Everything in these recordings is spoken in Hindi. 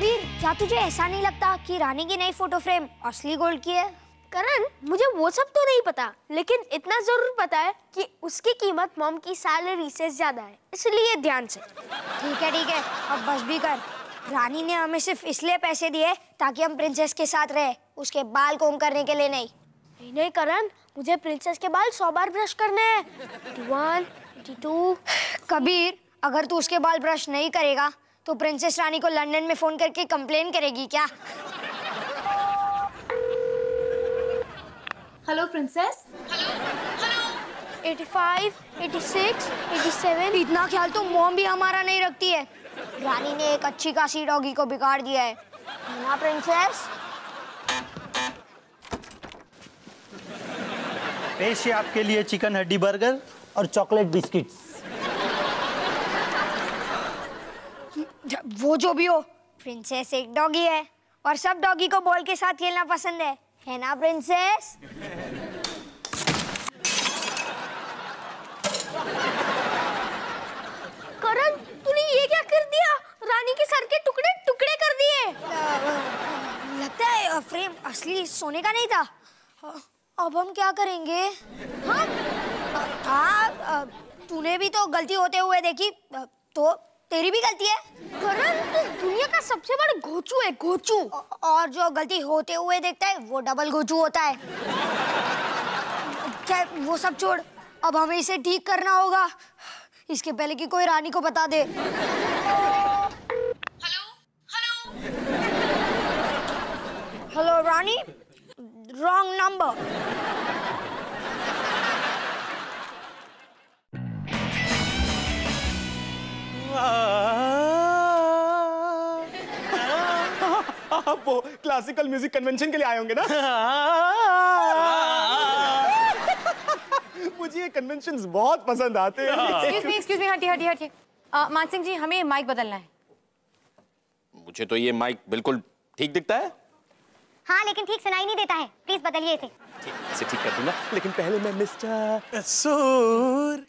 कबीर, क्या तुझे ऐसा नहीं लगता कि रानी की नई फोटो फ्रेम असली गोल्ड की है? करण, मुझे वो सब तो नहीं पता, लेकिन इतना जरूर पता है कि उसकी कीमत मॉम की सैलरी से ज्यादा है, इसलिए ध्यान से। ठीक है, अब बस भी कर। रानी ने हमें सिर्फ इसलिए पैसे दिए ताकि हम प्रिंसेस के साथ रहे, उसके बाल कोम करने के लिए नहीं। नहीं करण, मुझे प्रिंसेस के बाल 100 बार ब्रश करने हैं। 81, 82। कबीर, अगर तू उसके बाल ब्रश नहीं करेगा तो प्रिंसेस रानी को लंदन में फोन करके कंप्लेन करेगी क्या? Hello princess. हेलो 85, 86, 87। इतना ख्याल तो मॉम भी हमारा नहीं रखती है। रानी ने एक अच्छी खासी डॉगी को बिगाड़ दिया है ना प्रिंसेस? पेश है आपके लिए चिकन हड्डी बर्गर और चॉकलेट बिस्किट्स। वो जो भी हो, प्रिंसेस एक डॉगी है और सब डॉगी को बॉल के साथ खेलना पसंद है ना प्रिंसेस? करण, तूने ये क्या कर दिया? रानी के सर के टुकड़े टुकड़े कर दिए। लगता है फ्रेम असली सोने का नहीं था। अब हम क्या करेंगे? हाँ, तूने भी तो गलती होते हुए देखी, तो तेरी भी गलती है। करण, तू दुनिया का सबसे बड़ा घोचू है, घोचू। और जो गलती होते हुए देखता है वो डबल घोचू होता है। क्या वो सब छोड़, अब हमें इसे ठीक करना होगा, इसके पहले कि कोई रानी को बता दे। हेलो रानी, रॉन्ग नंबर। आप वो क्लासिकल म्यूजिक कन्वेंशन के लिए आए होंगे ना? मुझे ये कन्वेंशंस बहुत पसंद आते हैं। एक्सक्यूज मी, हटिए। मान सिंह जी, हमें माइक बदलना है। मुझे तो ये माइक बिल्कुल ठीक दिखता है। हाँ, लेकिन ठीक सुनाई नहीं देता है, प्लीज बदलिए इसे। इसे ठीक कर दूंगा, लेकिन पहले मैं मिस्टर सुर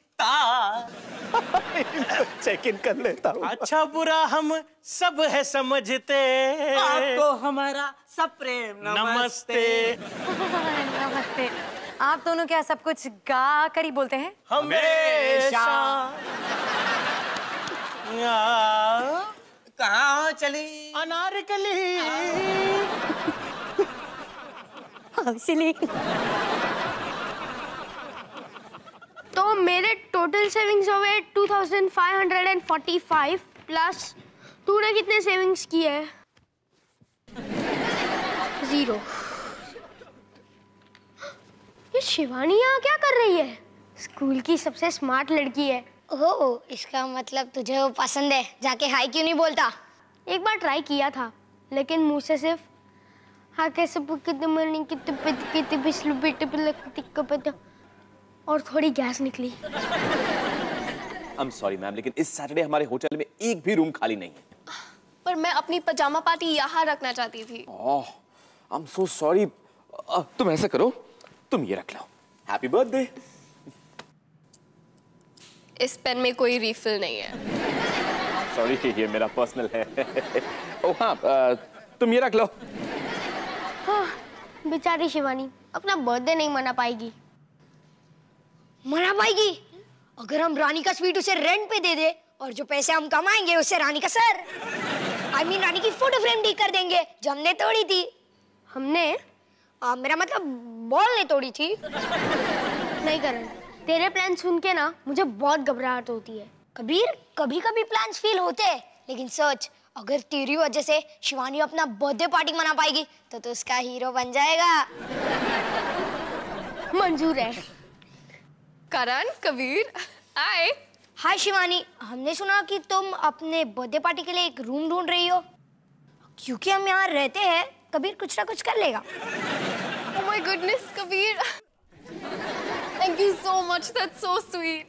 चेक इन कर लेता हूँ। अच्छा बुरा हम सब है समझते, आपको हमारा सब प्रेम नमस्ते। नमस्ते। आप दोनों क्या सब कुछ गा कर ही बोलते हैं? हमेशा। कहाँ चली अनारकली। तो मेरे टोटल सेविंग्स हो गए 2545 प्लस तूने कितने सेविंग्स किए हैं? 0। ये शिवानी यहाँ क्या कर रही है? स्कूल की सबसे स्मार्ट लड़की है। ओह, इसका मतलब तुझे वो पसंद है। जाके हाय क्यों नहीं बोलता? एक बार ट्राई किया था, लेकिन मुंह से सिर्फ हाँ कैसे और थोड़ी गैस निकली। I'm sorry मैम, लेकिन इस सैटरडे हमारे होटल में एक भी रूम खाली नहीं है। पर मैं अपनी पजामा पार्टी यहाँ रखना चाहती थी। ओह, I'm so sorry। तुम ऐसा करो, तुम ये रख लो। Happy birthday. इस पेन में कोई रीफिल नहीं है। सॉरी, ये मेरा पर्सनल है। ओह हाँ, तुम ये रख लो। हाँ, बेचारी शिवानी अपना बर्थडे नहीं मना पाएगी। मना पाएगी? अगर हम रानी का स्वीट उसे रेंट पे दे दे और जो पैसे हम कमाएंगे उससे रानी का सर, रानी की फोटो फ्रेम ठीक कर देंगे जो हमने तोड़ी थी। हमने? मेरा मतलब बॉल ने तोड़ी थी। नहीं करण, तेरे प्लान सुन के ना मुझे बहुत घबराहट होती है। कबीर, कभी कभी प्लान्स फेल होते हैं, लेकिन सोच, अगर तेरी वजह से शिवानी अपना बर्थडे पार्टी मना पाएगी तो उसका हीरो बन जाएगा। मंजूर है। करण, कबीर, हाय। हाय शिवानी, हमने सुना कि तुम अपने बर्थडे पार्टी के लिए एक रूम ढूंढ रही हो। क्योंकि हम यहाँ रहते हैं, कबीर कुछ ना कुछ कर लेगा। Oh my goodness, Kabir. Thank you so much, that's so sweet.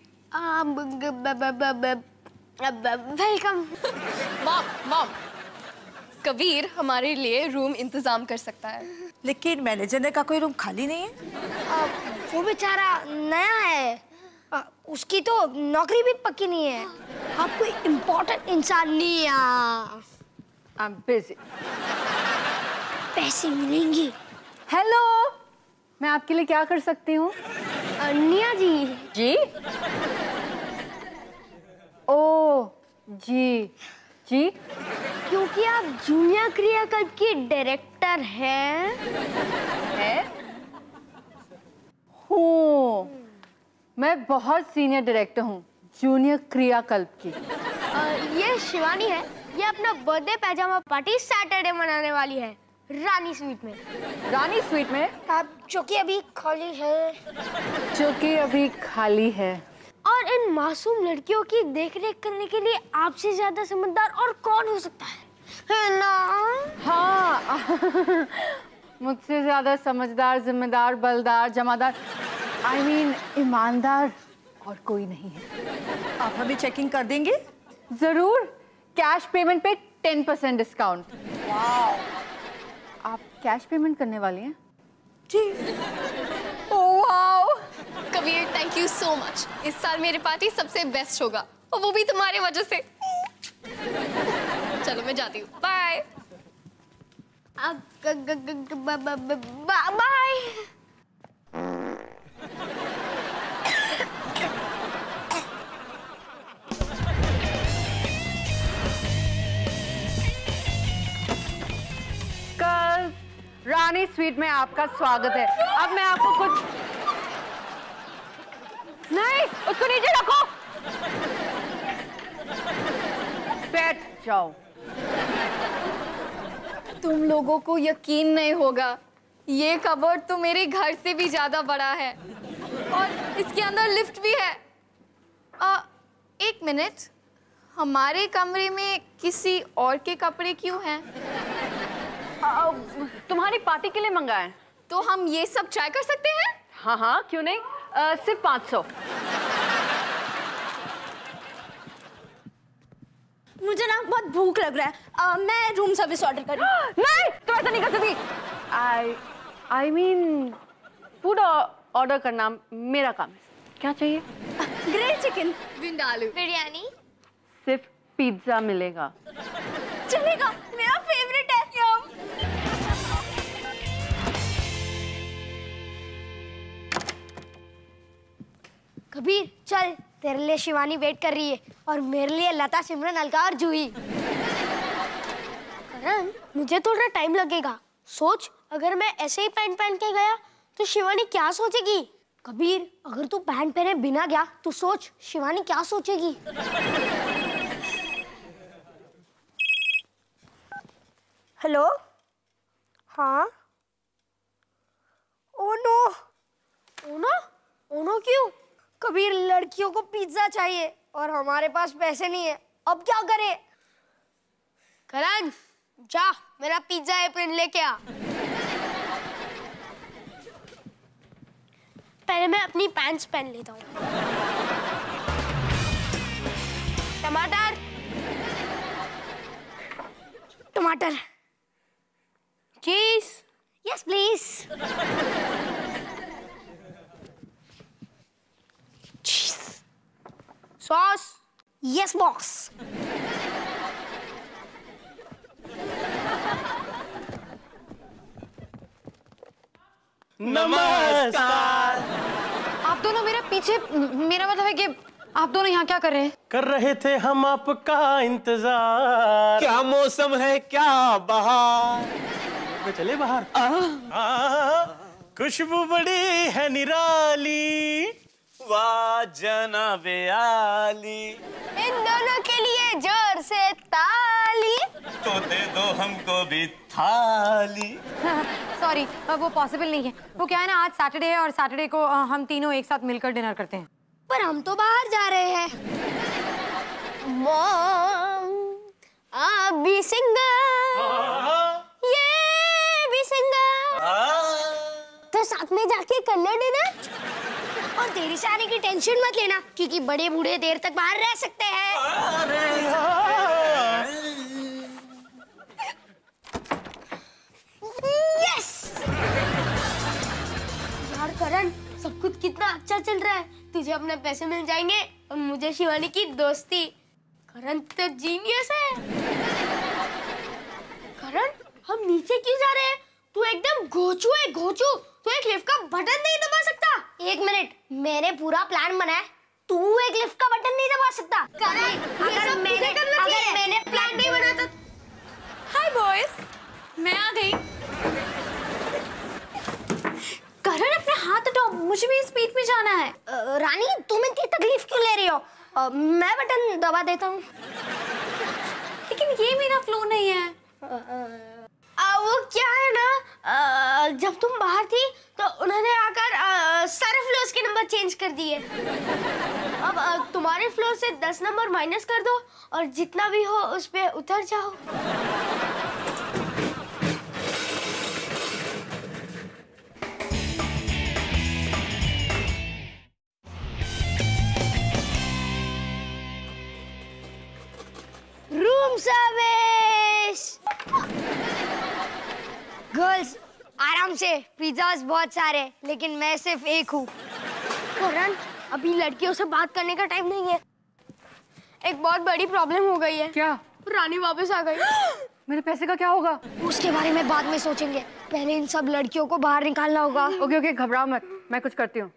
Welcome. Mom, Kabir हमारे लिए रूम इंतजाम कर सकता है। लेकिन मैनेजर ने कहा कोई रूम खाली नहीं है। वो बेचारा नया है, उसकी तो नौकरी भी पक्की नहीं है। आप कोई इम्पोर्टेंट इंसान नहीं है। I'm busy. पैसे मिलेंगे। हेलो, मैं आपके लिए क्या कर सकती हूँ? निया जी। जी? ओ जी जी। क्योंकि आप जूनियर क्रियाकल्प की डायरेक्टर हैं। हूँ, मैं बहुत सीनियर डायरेक्टर हूँ जूनियर क्रियाकल्प की। ये शिवानी है। ये अपना बर्थडे पैजामा पार्टी सैटरडे मनाने वाली है रानी स्वीट में। रानी स्वीट में? आप जो कि अभी खाली है। जो कि अभी खाली है। और इन मासूम लड़कियों की देखरेख करने के लिए आपसे ज्यादा समझदार और कौन हो सकता है ना? हाँ मुझसे ज्यादा समझदार, जिम्मेदार, बलदार, जमादार, I mean ईमानदार और कोई नहीं है। आप हमें चेकिंग कर देंगे? जरूर, कैश पेमेंट पे 10% डिस्काउंट। आप कैश पेमेंट करने वाली हैं? जी। Wow, Kabir, thank you so much. इस साल मेरी पार्टी सबसे बेस्ट होगा और वो भी तुम्हारी वजह से। चलो मैं जाती हूँ, बाय। बाय। कल रानी स्वीट में आपका स्वागत है। अब मैं आपको कुछ नहीं, उसको नीचे रखो, बैठ जाओ। तुम लोगों को यकीन नहीं होगा, ये कबर्ड तो मेरे घर से भी ज्यादा बड़ा है और इसके अंदर लिफ्ट भी है। एक मिनट, हमारे कमरे में किसी और के कपड़े क्यों हैं? तुम्हारी पार्टी के लिए मंगाए। तो हम ये सब ट्राई कर सकते हैं? हाँ हाँ, क्यों नहीं। सिर्फ 500। मुझे ना बहुत भूख लग रहा है। मैं रूम सर्विस ऑर्डर कर रही हूँ। नहीं, तुम ऐसा नहीं कर सकती। I mean फूड ऑर्डर करना मेरा काम है। क्या चाहिए? Grilled chicken, vindaloo, biryani. सिर्फ पिज्जा मिलेगा। चलेगा, मेरा फेवरेट है। यम। कबीर चल, तेरे लिए शिवानी वेट कर रही है और मेरे लिए लता, सिमरन, अलका और जूही। करण, मुझे थोड़ा टाइम लगेगा। सोच, अगर मैं ऐसे ही पैंट पहन के गया तो शिवानी क्या सोचेगी? कबीर, अगर तू पैंट पहने बिना गया तो सोच शिवानी क्या सोचेगी? हेलो, हाँ। ओनो, ओनो, ओनो क्यों? कबीर, लड़कियों को पिज्जा चाहिए और हमारे पास पैसे नहीं है। अब क्या करें? करण, जा मेरा पिज्जा एप्रन लेके आ। पहले मैं अपनी पैंट्स पहन लेता हूँ। टमाटर, टमाटर, चीज, यस प्लीज, चीज, सॉस, यस बॉस। नमस्कार। आप दोनों मेरे पीछे, मेरा मतलब है कि आप दोनों यहाँ क्या कर रहे हैं? कर रहे थे हम आपका इंतजार। क्या मौसम है, क्या बहार। तो चले बाहर। खुशबू बड़ी है निराली। वाह जनाबे आली। इन दोनों के लिए जोर से ताली। तो दे दो हमको भी थाली। सॉरी, वो पॉसिबल नहीं है। वो क्या है ना, आज सैटरडे है और सैटरडे को हम तीनों एक साथ मिलकर डिनर करते हैं। पर हम तो बाहर जा रहे हैं। मॉम, आप भी सिंगर, ये भी सिंगर, तो साथ में जाके कर लो डिनर। और देरी से आने की टेंशन मत लेना, क्योंकि बड़े बूढ़े देर तक बाहर रह सकते हैं। यस! यार करण, सब कुछ कितना अच्छा चल रहा है। तुझे अपने पैसे मिल जाएंगे और मुझे शिवानी की दोस्ती। करण तो जीनियस है। हम नीचे क्यों जा रहे हैं? तू एकदम घोचू है, घोचू। तू एक लिफ्ट का बटन नहीं दबा सकता। एक मिनट, मैंने पूरा प्लान बनाया, तू एक लिफ्ट का बटन नहीं दबा सकता। अगर मैंने प्लान नहीं बनाया तो। हाय बॉयज, मैं आ गई। करण अपना हाथ हटाओ, मुझे भी इस स्पीड में जाना है। रानी तुम इतनी तकलीफ क्यों ले रही हो? मैं बटन दबा देता हूँ। लेकिन ये मेरा फ्लो नहीं है। वो क्या है ना, जब तुम बाहर थी तो उन्होंने आकर सारे फ्लोर्स के नंबर चेंज कर दिए। अब तुम्हारे फ्लोर से 10 नंबर माइनस कर दो और जितना भी हो उस पे उतर जाओ। Room service. गर्ल्स आराम से, पिज्जास बहुत सारे, लेकिन मैं सिर्फ एक हूँ। करण, अभी लड़कियों से बात करने का टाइम नहीं है। एक बहुत बड़ी प्रॉब्लम हो गई है। क्या? रानी वापस आ गई। मेरे पैसे का क्या होगा? उसके बारे में बाद में सोचेंगे, पहले इन सब लड़कियों को बाहर निकालना होगा। ओके ओके, घबराओ मत, मैं कुछ करती हूँ।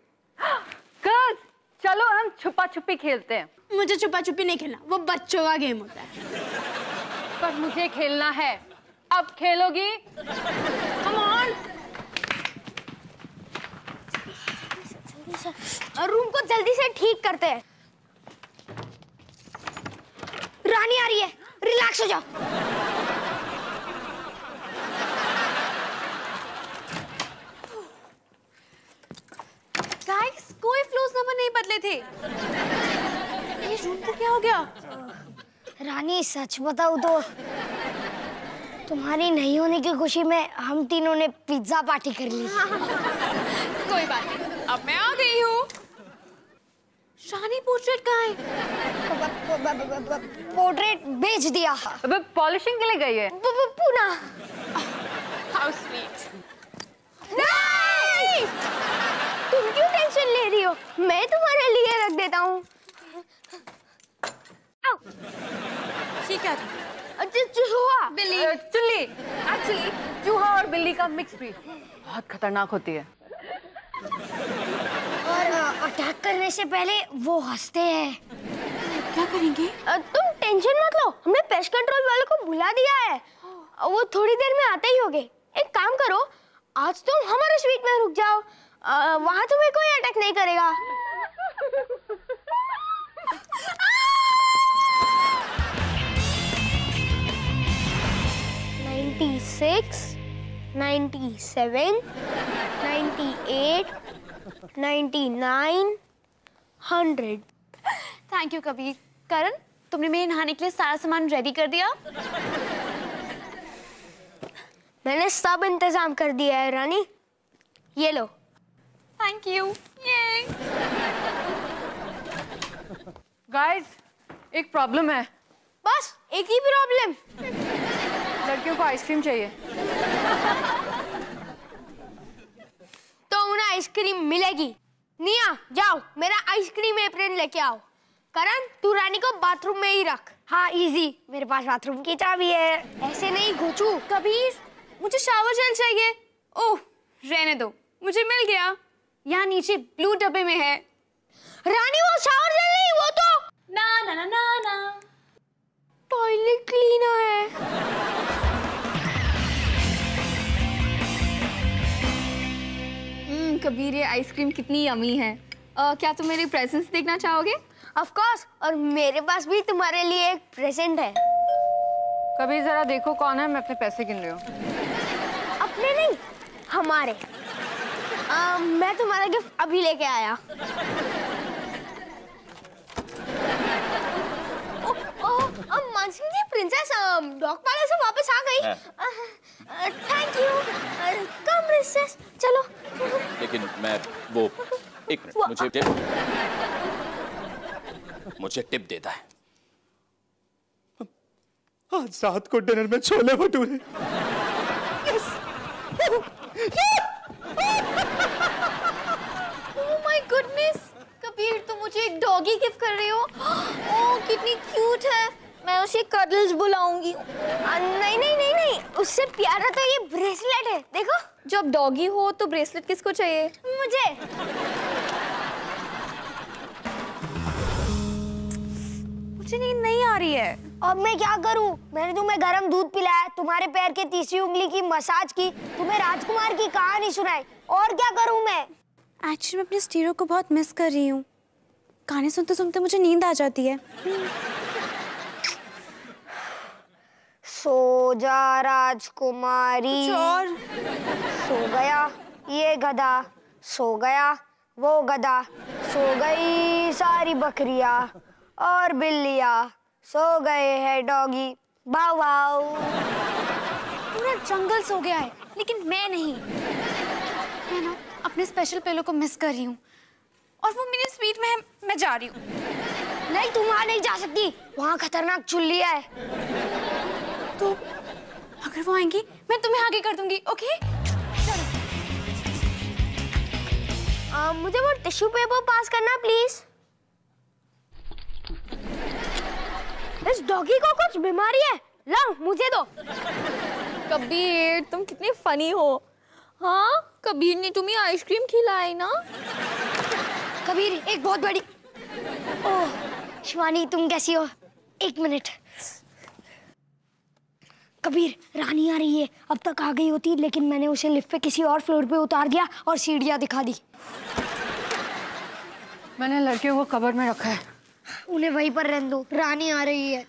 गर्ल्स, चलो हम छुपा छुपी खेलते हैं। मुझे छुपा छुपी नहीं खेलना, वो बच्चों का गेम होता है। पर मुझे खेलना है। अब खेलोगी? Come on. रूम को जल्दी से ठीक करते हैं। रानी आ रही है, रिलैक्स हो जाओ। गाइस, कोई फ्लोर्स नंबर नहीं बदले थे। ये रूम को क्या हो गया? रानी सच बताओ तो तुम्हारी नहीं होने की खुशी में हम तीनों ने पिज्जा पार्टी कर ली। कोई बात नहीं, अब मैं आ गई हूँ। शानी पोर्ट्रेट कहाँ है? पोर्ट्रेट बेच दिया। अब पॉलिशिंग के लिए गई है। पूना। How sweet. नहीं! तुम क्यों टेंशन ले रही हो? मैं तुम्हारे लिए रख देता हूँ। ये क्या था? चूहा। बिल्ली। चुल्ली। एक्चुअली चूहा और बिल्ली का मिक्स ब्रीड बहुत खतरनाक होती है। और अटैक करने से पहले वो हंसते हैं। क्या करेंगे? तुम टेंशन मत लो, हमने पेस्ट कंट्रोल वाले को बुला दिया है। वो थोड़ी देर में आते ही होंगे। एक काम करो, आज तुम हमारे स्वीट में रुक जाओ, वहां तुम्हें कोई अटैक नहीं करेगा। 96, 97, 98, 99, 100। Thank you Kabir. करण, तुमने मेरे नहाने के लिए सारा सामान रेडी कर दिया? मैंने सब इंतजाम कर दिया है रानी, ये लो। Thank you. ये गाइस, एक प्रॉब्लम है। बस एक ही प्रॉब्लम। लड़कियों को आइसक्रीम चाहिए। तो उन्हें आइसक्रीम मिलेगी। निया, जाओ मेरा आइसक्रीम एप्रन लेके आओ। करण, तू रानी को बाथरूम में ही रख। हाँ इजी, मेरे पास बाथरूम की चाबी है। ऐसे नहीं घोचू। कबीर, मुझे शावर जेल चाहिए। ओह, रहने दो, मुझे मिल गया। यहाँ नीचे ब्लू डब्बे में है। रानी, वो शावर जेल नहीं, वो तो ना ना ना ना ना, टॉयलेट क्लीनर है। कबीर, ये आइसक्रीम कितनी यमी है। क्या तुम मेरी प्रेजेंस देखना चाहोगे? ऑफ कोर्स, और मेरे पास भी तुम्हारे लिए एक प्रेजेंट है। कभी जरा देखो कौन है, मैं अपने पैसे गिन रही हूँ। अपने नहीं, हमारे। मैं तुम्हारा गिफ्ट अभी लेके आया। मानसिंह जी, प्रिंसेस डॉग पार्लर से वापस आ गई। Thank you. कम प्रिंसेस, चलो। लेकिन मैं वो एक मिनट, मुझे टिप देता है। आज रात को डिनर में chole bhature. Oh my goodness, Kabir तुम मुझे एक डॉगी गिफ्ट कर रही हो। ओह कितनी क्यूट है। मैं उसे कडल्स बुलाऊंगी। नहीं नहीं नहीं नहीं, उससे प्यारा तो ये ब्रेसलेट है, देखो। जब डॉगी हो तो ब्रेसलेट किसको चाहिए? मुझे। मुझे नींद नहीं आ रही है। अब मैं क्या करूं? मैंने तुम्हें गरम दूध पिलाया, तुम्हारे पैर के तीसरी उंगली की मसाज की, तुम्हें राजकुमार की कहानी सुनाई, और क्या करूं मैं? एक्चुअली मैं अपने स्टीरो को बहुत मिस कर रही हूँ। गाने सुनते सुनते मुझे नींद आ जाती है। सो जा राजकुमारी। और सो गया ये गधा, सो गया वो गधा, सो गई सारी बकरियां और बिल्लियां, सो गए हैं डॉगी। बाव बाव। पूरा जंगल सो गया है, लेकिन मैं नहीं। मैं ना अपने स्पेशल पेलो को मिस कर रही हूँ, और वो मेरी स्वीट में है। मैं जा रही हूँ। नहीं, तुम वहां नहीं जा सकती, वहां खतरनाक चुल्ली है। तो अगर वो आएंगी मैं तुम्हें आगे कर दूंगी, ओके? मुझे वो टिश्यू पेपर पास करना प्लीज। इस डॉगी को कुछ बीमारी है, लाओ मुझे दो। कबीर तुम कितने फनी हो। हाँ, कबीर ने तुम्हें आइसक्रीम खिलाई ना? कबीर एक बहुत बड़ी। ओह शिवानी, तुम कैसी हो? एक मिनट। कबीर, रानी आ रही है। अब तक आ गई होती, लेकिन मैंने उसे लिफ्ट पे किसी और फ्लोर पे उतार दिया और सीढ़ियां दिखा दी। मैंने लड़कियों को कबर्ड में रखा है। उन्हें वहीं पर रहने दो, रानी आ रही है।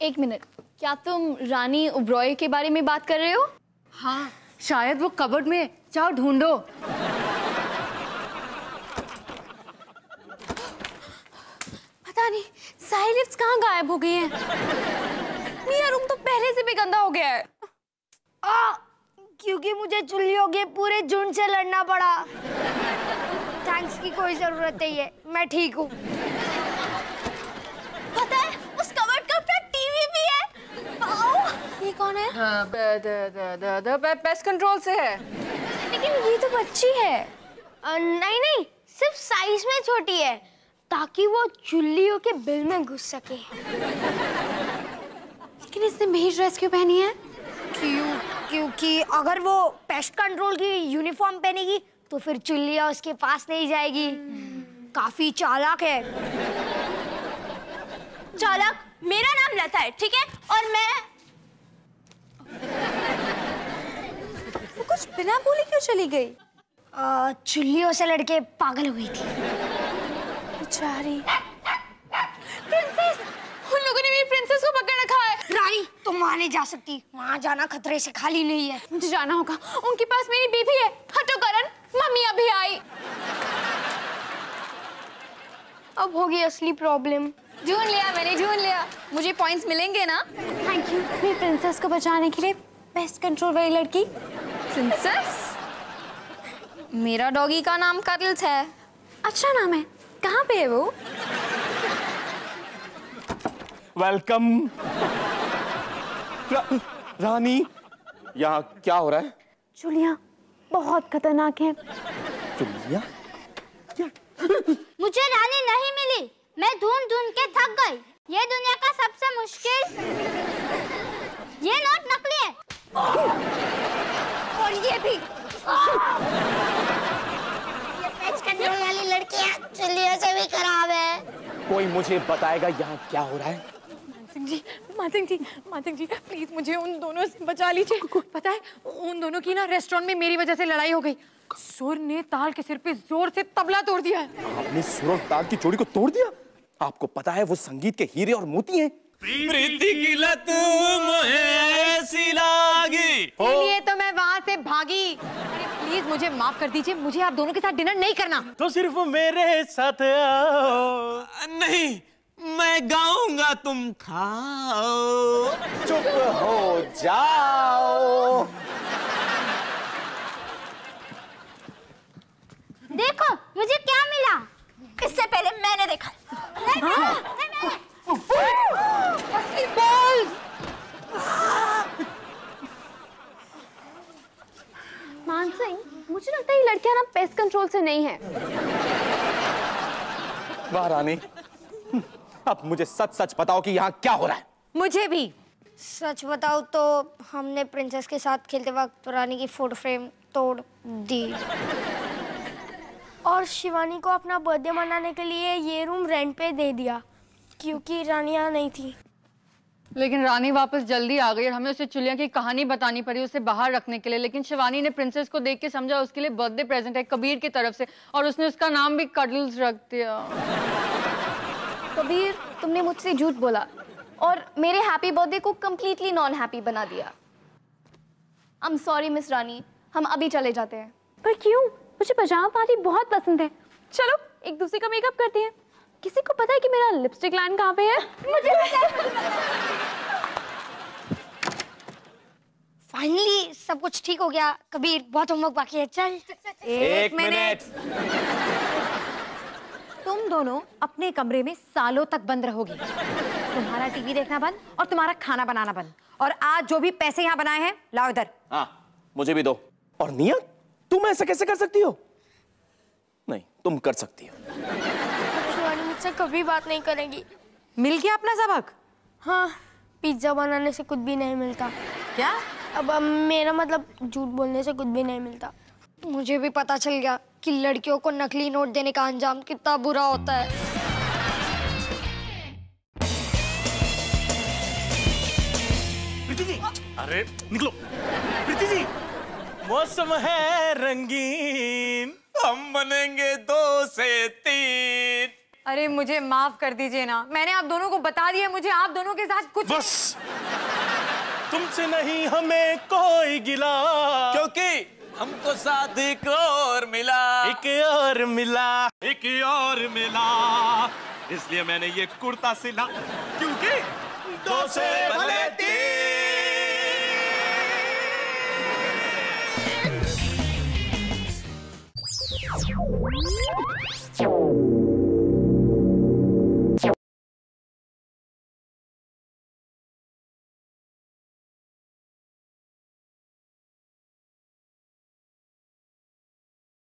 एक मिनट, क्या तुम रानी ओबरॉय के बारे में बात कर रहे हो? हाँ, शायद वो कबर्ड में, जाओ ढूंढो। पता नहीं सारी लिफ्ट्स कहाँ गायब हो गई हैं। मेरा रूम तो पहले से भी गंदा हो गया है। क्योंकि मुझे चुल्लियों के पूरे झुंड से लड़ना पड़ा। थैंक्स की कोई जरूरत नहीं है, मैं ठीक हूँ। पता है उस कबर्ड का अपना टीवी भी है। ये कौन है? पेस्ट कंट्रोल से है। लेकिन ये तो बच्ची है। नहीं नहीं, सिर्फ साइज में छोटी है, ताकि वो चुल्लियों के बिल में घुस सके। लेकिन इसने मेरी ड्रेस क्यों पहनी है? क्योंकि अगर वो पेस्ट कंट्रोल की यूनिफॉर्म पहनेगी तो फिर चुल्लियां उसके पास नहीं जाएगी। काफी चालाक है। चालाक? मेरा नाम लता है, ठीक है? और मैं वो कुछ बिना बोले क्यों चली गई? चुल्लियों से लड़के पागल हुई थी बेचारी। प्रिंसेस, उन लोगों ने मेरी प्रिंसेस को पकड़ रखा है। रानी, तुम वहां नहीं जा सकती, वहां जाना खतरे से खाली नहीं है। मुझे जाना होगा, उनके पास मेरी बेबी है। हटो करण, मम्मी अभी आई। अब होगी असली प्रॉब्लम। ढूंढ लिया मैंने, ढूंढ लिया। मुझे पॉइंट्स मिलेंगे ना? थैंक यू मेरी प्रिंसेस को बचाने के लिए, बेस्ट कंट्रोल वाली लड़की। प्रिंसेस? मेरा डॉगी का नाम कर्ल्स है। अच्छा नाम है, कहाँ पे है वो? वेलकम। रानी, यहाँ क्या हो रहा है? चुलियाँ बहुत खतरनाक है। चुलिया? मुझे रानी नहीं मिली, मैं ढूंढ ढूंढ के थक गई। ये दुनिया का सबसे मुश्किल। ये नोट नकली है। और ये भी। ये पेच कंट्रोल वाली लड़कियां चुलियों से भी खराब है। कोई मुझे बताएगा यहाँ क्या हो रहा है? मातंग जी प्लीज मुझे उन दोनों से बचा लीजिए। पता है उन दोनों की ना रेस्टोरेंट में मेरी वजह से लड़ाई हो गई। सुर ने ताल के सिर पे जोर से तबला तोड़ दिया है। आपने सुर और ताल की जोड़ी को तोड़ दिया? आपको पता है वो संगीत के हीरे और मोती हैं। प्रीति की लत मोहे ऐसी लागी। इसलिए तो मैं वहाँ से भागी। अरे प्लीज मुझे माफ कर दीजिए, मुझे आप दोनों के साथ डिनर नहीं करना। तो सिर्फ मेरे साथ आओ। नहीं, मैं गाऊंगा तुम खाओ। चुप हो जाओ। देखो मुझे क्या मिला। इससे पहले मैंने देखा। मानसिंह, मुझे लगता है ये लड़कियां ना पेस्ट कंट्रोल से नहीं है। वाह रानी, अब मुझे सच सच बताओ कि यहाँ क्या हो रहा है। मुझे भी सच बताओ तो हमने प्रिंसेस के साथ खेलते वक्त रानी की फोटो फ्रेम तोड़ दी और शिवानी को अपना बर्थडे मनाने के लिए ये रूम रेंट पे दे दिया क्योंकि रानी यहाँ नहीं थी। लेकिन रानी वापस जल्दी आ गई और हमें उसे चुलिया की कहानी बतानी पड़ी उसे बाहर रखने के लिए। लेकिन शिवानी ने प्रिंसेस को देख के समझा उसके लिए बर्थडे प्रेजेंट है कबीर की तरफ से और उसने उसका नाम भी कडल्स रख दिया। कबीर, तुमने मुझसे झूठ बोला और मेरे हैप्पी बर्थडे को कंप्लीटली नॉन हैप्पी बना दिया। आई एम सॉरी मिस रानी, हम अभी चले जाते हैं। पर क्यों? मुझे पजामा पार्टी बहुत पसंद है। चलो एक दूसरे का मेकअप करते हैं। किसी को पता है कि मेरा लिपस्टिक लाइन कहाँ पे है? मुझे फाइनली सब कुछ ठीक हो गया। कबीर, बहुत होमवर्क बाकी है, चल। एक मिनट। तुम दोनों अपने कमरे में सालों तक बंद रहोगे। तुम्हारा टीवी देखना बंद और तुम्हारा खाना बनाना बंद। और आज जो भी पैसे यहाँ बनाए हैं लाओ इधर। हाँ, मुझे भी दो। और निया, तुम ऐसा कैसे कर सकती हो? नहीं, तुम कर सकती हो। शिवानी मुझसे कभी बात नहीं करेगी। मिल गया अपना सबक? हाँ, पिज्जा बनाने से कुछ भी नहीं मिलता। क्या? अब मेरा मतलब झूठ बोलने से कुछ भी नहीं मिलता। मुझे भी पता चल गया कि लड़कियों को नकली नोट देने का अंजाम कितना बुरा होता है। प्रीति जी, अरे निकलो। प्रीति जी, मौसम है रंगीन, हम बनेंगे 2 से 3। अरे मुझे माफ कर दीजिए ना, मैंने आप दोनों को बता दिया मुझे आप दोनों के साथ कुछ। बस, तुमसे नहीं हमें कोई गिला, क्योंकि हमको साथ एक और मिला, एक और मिला, इसलिए मैंने ये कुर्ता सिला, क्योंकि 2 से भले 3।